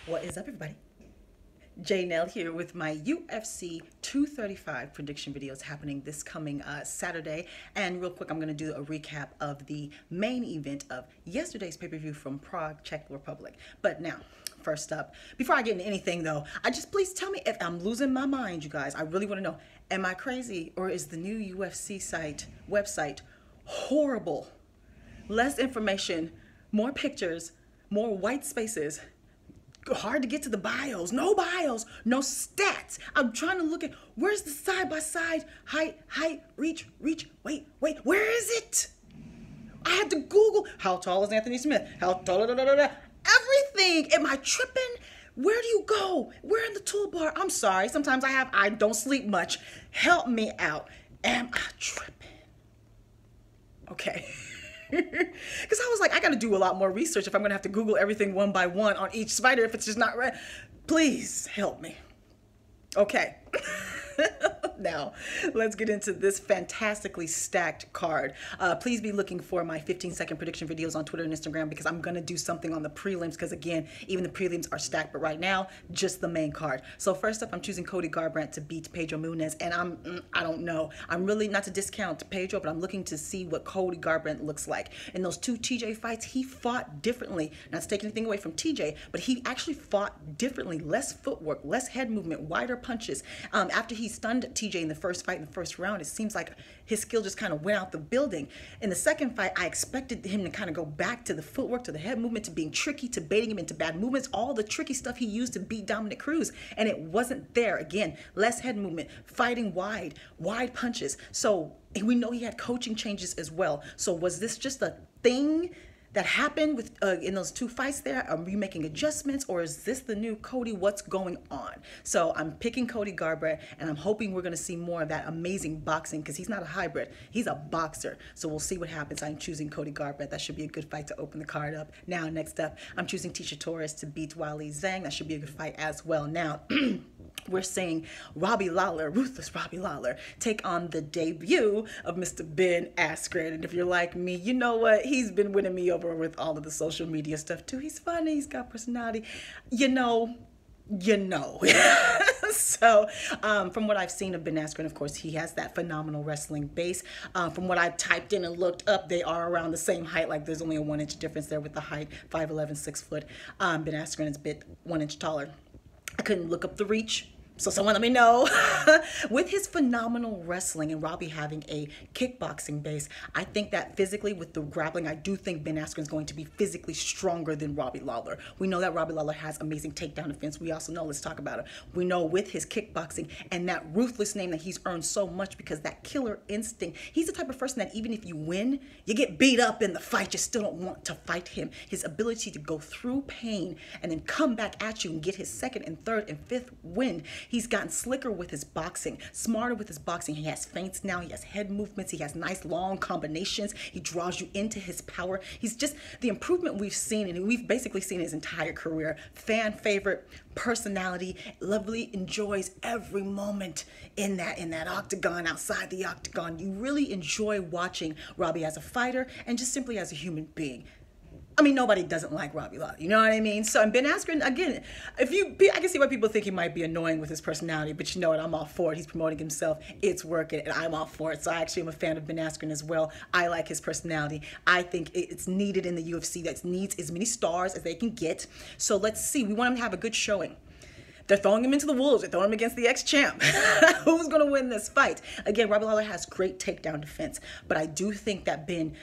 What is up, everybody? J Nell here with my UFC 235 prediction videos happening this coming Saturday. And real quick, I'm going to do a recap of the main event of yesterday's pay-per-view from Prague, Czech Republic. But now, first up, before I get into anything though, please tell me if I'm losing my mind, you guys. I really want to know, am I crazy or is the new UFC website horrible? Less information, more pictures, more white spaces. Hard to get to the bios, no stats. I'm trying to look at where's the side by side, height, reach, wait, where is it? I had to Google how tall is Anthony Smith, how tall, everything. Am I tripping? Where do you go? Where in the toolbar? I'm sorry, sometimes I don't sleep much. Help me out. Am I tripping? Okay. Because I was like, I got to do a lot more research if I'm going to have to Google everything one by one on each fighter if it's just not right. Please help me. Okay. Now, let's get into this fantastically stacked card. Please be looking for my 15-second prediction videos on Twitter and Instagram because I'm going to do something on the prelims because, again, even the prelims are stacked, but right now, just the main card. So first up, I'm choosing Cody Garbrandt to beat Pedro Munhoz, and I don't know. I'm really, not to discount Pedro, but I'm looking to see what Cody Garbrandt looks like. In those two TJ fights, he fought differently. Not to take anything away from TJ, but he actually fought differently. Less footwork, less head movement, wider punches. After he stunned TJ in the first fight, in the first round, it seems like his skill just kind of went out the building. In the second fight, I expected him to kind of go back to the footwork, to the head movement, to being tricky, to baiting him into bad movements, all the tricky stuff he used to beat Dominic Cruz, and it wasn't there. Again, less head movement, fighting wide punches. So we know he had coaching changes as well. So was this just a thing that happened with in those two fights there? Are we making adjustments, or is this the new Cody? What's going on? So I'm picking Cody Garbrandt, and I'm hoping we're going to see more of that amazing boxing because he's not a hybrid. He's a boxer. So we'll see what happens. I'm choosing Cody Garbrandt. That should be a good fight to open the card up. Now, next up, I'm choosing Tisha Torres to beat Weili Zhang. That should be a good fight as well. Now, we're saying Robbie Lawler, ruthless Robbie Lawler, take on the debut of Mr. Ben Askren. And if you're like me, you know what? He's been winning me over with all of the social media stuff too. He's funny, he's got personality, you know. So from what I've seen of Ben Askren, of course, he has that phenomenal wrestling base. From what I typed in and looked up, they are around the same height. Like there's only a 1 inch difference there with the height, 5'11", 6 foot. Ben Askren is a bit 1 inch taller. I couldn't look up the reach, so someone let me know. With his phenomenal wrestling and Robbie having a kickboxing base, I think that physically with the grappling, I do think Ben Askren is going to be physically stronger than Robbie Lawler. We know that Robbie Lawler has amazing takedown defense. We also know, let's talk about it, we know with his kickboxing and that ruthless name that he's earned so much because that killer instinct, he's the type of person that even if you win, you get beat up in the fight, you still don't want to fight him. His ability to go through pain and then come back at you and get his second and third and fifth win. He's gotten slicker with his boxing, smarter with his boxing. He has feints now. He has head movements. He has nice long combinations. He draws you into his power. He's just the improvement we've seen, and we've basically seen his entire career. Fan favorite, personality, lovely, enjoys every moment in that octagon, outside the octagon. You really enjoy watching Robbie as a fighter and just simply as a human being. I mean, nobody doesn't like Robbie Lawler, you know what I mean? So, and Ben Askren, again, I can see why people think he might be annoying with his personality, but you know what, I'm all for it. He's promoting himself, it's working, and I'm all for it. So I actually am a fan of Ben Askren as well. I like his personality. I think it's needed in the UFC, that needs as many stars as they can get. So let's see, we want him to have a good showing. They're throwing him into the wolves. They're throwing him against the ex-champ. Who's going to win this fight? Again, Robbie Lawler has great takedown defense, but I do think that Ben,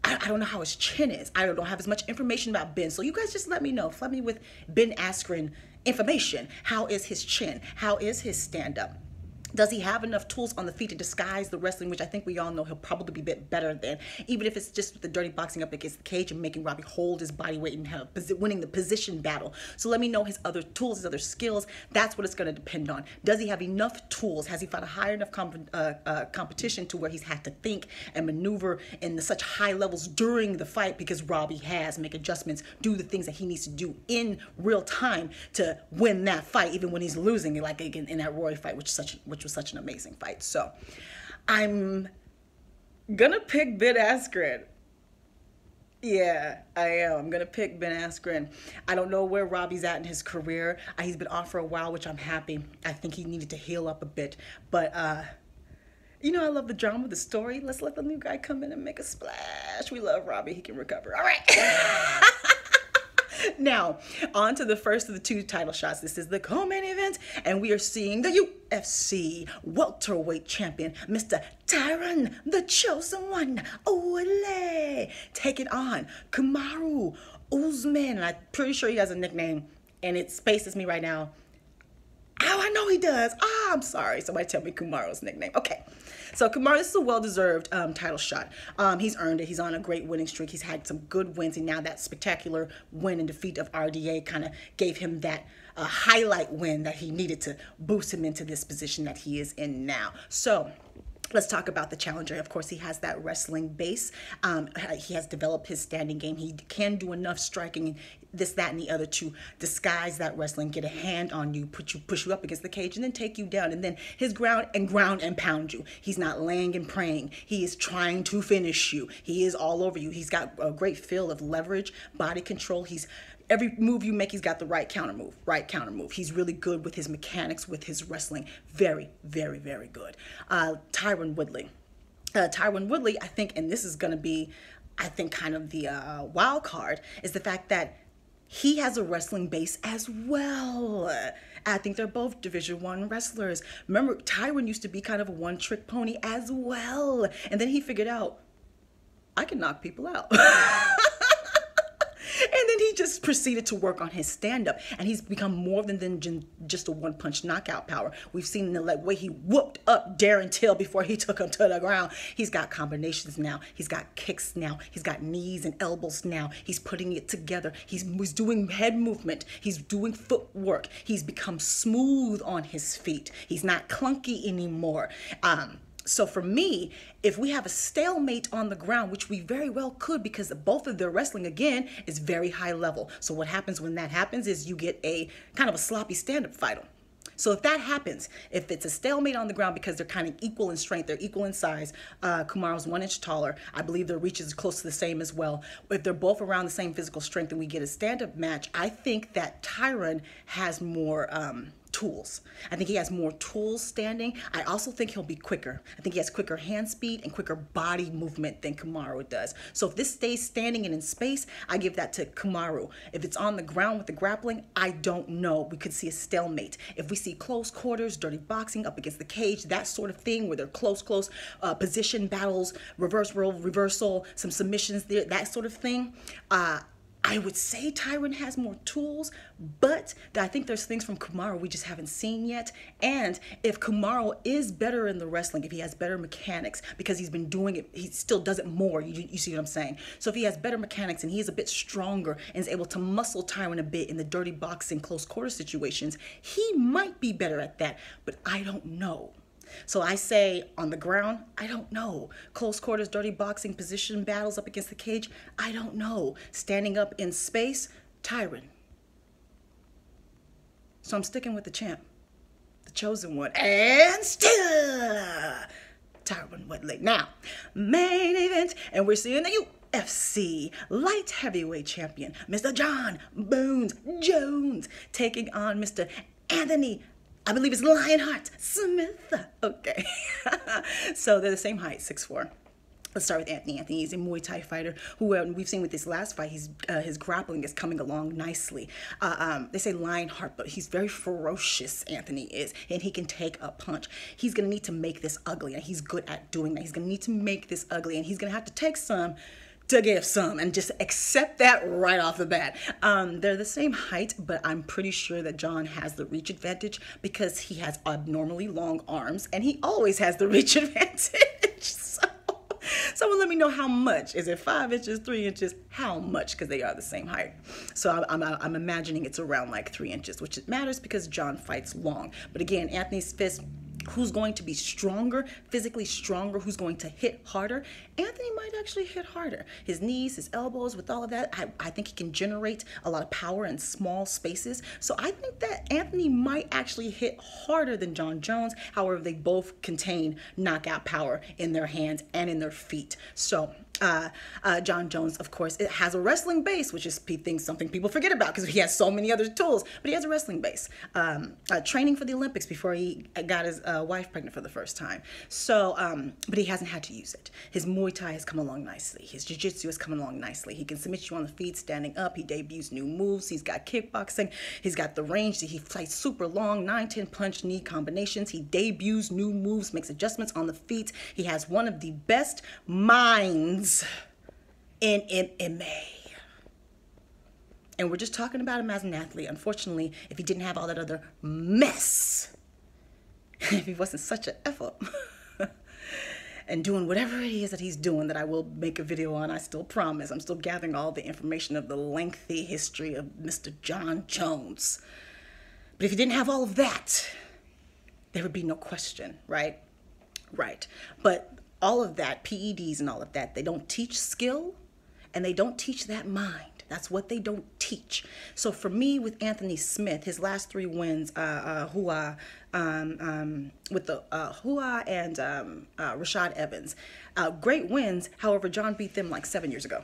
I don't know how his chin is. I don't have as much information about Ben. So you guys just let me know. Flood me with Ben Askren information. How is his chin? How is his stand-up? Does he have enough tools on the feet to disguise the wrestling, which I think we all know he'll probably be a bit better than, even if it's just with the dirty boxing up against the cage and making Robbie hold his body weight and winning the position battle. So let me know his other tools, his other skills. That's what it's going to depend on. Does he have enough tools? Has he fought a high enough competition to where he's had to think and maneuver in such high levels during the fight, because Robbie has, make adjustments, do the things that he needs to do in real time to win that fight, even when he's losing, like again in that Roy fight, which was such an amazing fight. So I'm gonna pick Ben Askren. Yeah, I am. I'm gonna pick Ben Askren. I don't know where Robbie's at in his career. He's been off for a while, which I'm happy. I think he needed to heal up a bit. But I love the drama, the story. Let's let the new guy come in and make a splash. We love Robbie. He can recover. All right. Now, on to the first of the two title shots. This is the co-main event, and we are seeing the UFC welterweight champion, Mr. Tyron, the chosen one, Woodley, taking on Kamaru Usman. And I'm pretty sure he has a nickname, and it spaces me right now. Oh, I know he does. I'm sorry. Somebody tell me Kamaru's nickname. Okay. So Kamaru, this is a well-deserved title shot. He's earned it. He's on a great winning streak. He's had some good wins, and now that spectacular win and defeat of RDA kind of gave him that highlight win that he needed to boost him into this position that he is in now. So let's talk about the challenger. Of course, he has that wrestling base. He has developed his standing game. He can do enough striking, this, that, and the other to disguise that wrestling, get a hand on you, push you up against the cage, and then take you down. And then his ground and pound you. He's not laying and praying. He is trying to finish you. He is all over you. He's got a great feel of leverage, body control. Every move you make, he's got the right counter move. He's really good with his mechanics, with his wrestling. Very, very, very good. Tyron Woodley. Tyron Woodley, I think, and this is going to be, I think, kind of the wild card, is the fact that he has a wrestling base as well. I think they're both Division I wrestlers. Remember, Tyron used to be kind of a one-trick pony as well. And then he figured out, I can knock people out. And then he just proceeded to work on his stand-up, and he's become more than just a one-punch knockout power. We've seen the way he whooped up Darren Till before he took him to the ground. He's got combinations now. He's got kicks now. He's got knees and elbows now. He's putting it together. He's doing head movement. He's doing footwork. He's become smooth on his feet. He's not clunky anymore. So for me, if we have a stalemate on the ground, which we very well could, because both of their wrestling, again, is very high level. So what happens when that happens is you get a kind of a sloppy stand-up fight. So if that happens, if it's a stalemate on the ground because they're kind of equal in strength, they're equal in size, Kamaru's 1 inch taller, I believe their reach is close to the same as well. If they're both around the same physical strength and we get a stand-up match, I think that Tyron has more tools. I think he has more tools standing. I also think he'll be quicker. I think he has quicker hand speed and quicker body movement than Kamaru does. So if this stays standing and in space, I give that to Kamaru. If it's on the ground with the grappling, I don't know. We could see a stalemate. If we see close quarters, dirty boxing up against the cage, that sort of thing where they're close position battles, reversal, some submissions there, that sort of thing, I would say Tyron has more tools, but I think there's things from Kamaru we just haven't seen yet. And if Kamaru is better in the wrestling, if he has better mechanics, because he's been doing it, he still does it more, you see what I'm saying? So if he has better mechanics and he's a bit stronger and is able to muscle Tyron a bit in the dirty boxing, close quarter situations, he might be better at that, but I don't know. So I say on the ground, I don't know. Close quarters, dirty boxing, position battles up against the cage, I don't know. Standing up in space, Tyron. So I'm sticking with the champ, the chosen one, and still Tyron Woodley. Now, main event, and we're seeing the UFC light heavyweight champion, Mr. Jon Bones Jones, taking on Mr. Anthony, I believe it's Lionheart Smith. Okay. So they're the same height, 6'4". Let's start with Anthony. Anthony is a Muay Thai fighter who we've seen with this last fight, his grappling is coming along nicely. They say Lionheart, but he's very ferocious, Anthony is, and he can take a punch. He's going to need to make this ugly, and he's good at doing that. He's going to need to make this ugly, and he's going to have to take some to give some, and just accept that right off the bat. They're the same height, but I'm pretty sure that Jon has the reach advantage because he has abnormally long arms, and he always has the reach advantage. So someone let me know how much. Is it 5 inches, 3 inches? How much? Because they are the same height. So I'm imagining it's around like 3 inches, which it matters because Jon fights long. But again, Anthony's fist, who's going to be stronger, physically stronger, who's going to hit harder? Anthony might actually hit harder. His knees, his elbows, with all of that, I think he can generate a lot of power in small spaces. So I think that Anthony might actually hit harder than Jon Jones. However, they both contain knockout power in their hands and in their feet. So John Jones, of course, it has a wrestling base, which is something people forget about because he has so many other tools. But he has a wrestling base, training for the Olympics before he got his wife pregnant for the first time. So, but he hasn't had to use it. His Muay Thai has come along nicely. His Jiu-Jitsu has come along nicely. He can submit you on the feet, standing up. He debuts new moves. He's got kickboxing. He's got the range. He fights super long 9-10 punch knee combinations. He debuts new moves, makes adjustments on the feet. He has one of the best minds in MMA. And we're just talking about him as an athlete. Unfortunately, if he didn't have all that other mess, if he wasn't such an F-up and doing whatever it is that he's doing that I will make a video on, I still promise. I'm still gathering all the information of the lengthy history of Mr. John Jones. But if he didn't have all of that, there would be no question, right? Right. But all of that, PEDs and all of that, they don't teach skill and they don't teach that mind. That's what they don't teach. So for me, with Anthony Smith, his last 3 wins, with the Hua and Rashad Evans, great wins. However, John beat them like 7 years ago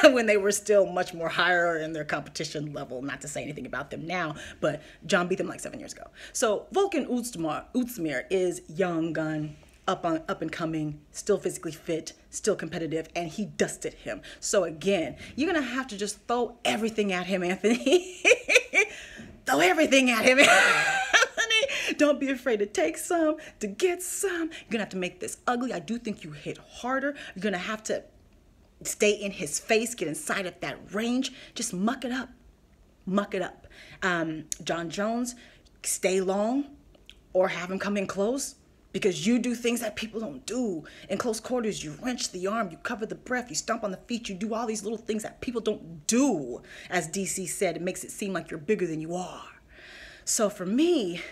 when they were still much more higher in their competition level. Not to say anything about them now, but John beat them like 7 years ago. So Volkan Oezdemir is young gun, up and coming, still physically fit, still competitive, and he dusted him. So again, you're gonna have to just throw everything at him, Anthony. Throw everything at him, Anthony. Don't be afraid to take some, to get some. You're gonna have to make this ugly. I do think you hit harder. You're gonna have to stay in his face, get inside of that range. Just muck it up. Muck it up. John Jones, stay long or have him come in close. Because you do things that people don't do. In close quarters, you wrench the arm, you cover the breath, you stomp on the feet, you do all these little things that people don't do. As DC said, it makes it seem like you're bigger than you are. So for me,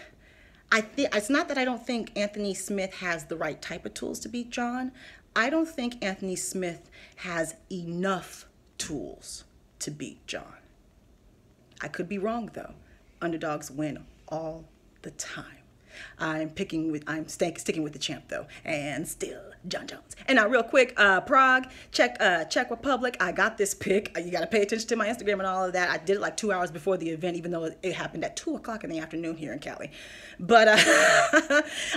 it's not that I don't think Anthony Smith has the right type of tools to beat John. I don't think Anthony Smith has enough tools to beat John. I could be wrong though. Underdogs win all the time. I'm sticking with the champ though, and still John Jones. And now real quick, Prague, Czech Republic, I got this pick. You got to pay attention to my Instagram and all of that. I did it like 2 hours before the event, even though it happened at 2 o'clock in the afternoon here in Cali. But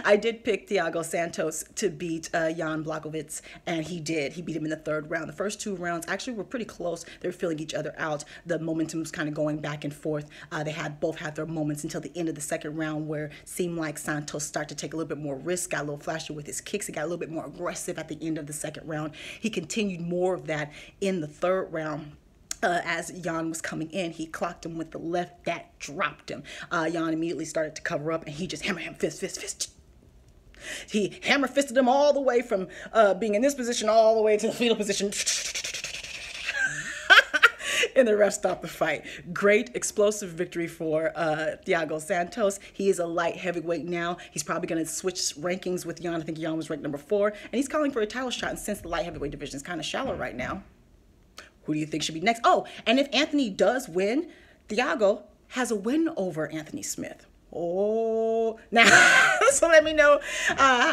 I did pick Thiago Santos to beat Jan Blachowicz, and he did. He beat him in the 3rd round. The first 2 rounds actually were pretty close. They were filling each other out. The momentum was kind of going back and forth. They both had their moments until the end of the 2nd round, where it seemed like Santos started to take a little bit more risk, got a little flashy with his kicks. He got a little bit more aggressive at the end of the 2nd round. He continued more of that in the 3rd round. As Jan was coming in, he clocked him with the left that dropped him. Jan immediately started to cover up, and he just hammer him, fist. He hammer fisted him all the way from being in this position all the way to the fetal position. And the ref stopped the fight. Great explosive victory for Thiago Santos. He is a light heavyweight now. He's probably going to switch rankings with Jan. I think Jan was ranked number 4. And he's calling for a title shot. And since the light heavyweight division is kind of shallow right now, who do you think should be next? Oh, and if Anthony does win, Thiago has a win over Anthony Smith. Oh, now, so let me know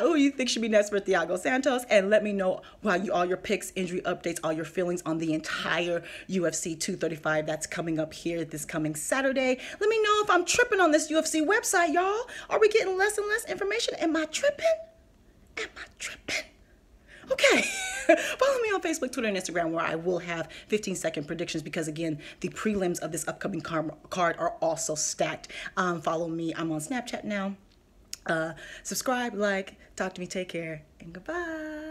who you think should be next for Thiago Santos, and let me know all your picks, injury updates, all your feelings on the entire UFC 235 that's coming up here this coming Saturday. Let me know if I'm tripping on this UFC website, y'all. Are we getting less and less information? Am I tripping? Okay. Follow me on Facebook, Twitter, and Instagram, where I will have 15-second predictions because, again, the prelims of this upcoming card are also stacked. Follow me. I'm on Snapchat now. Subscribe, like, talk to me, take care, and goodbye.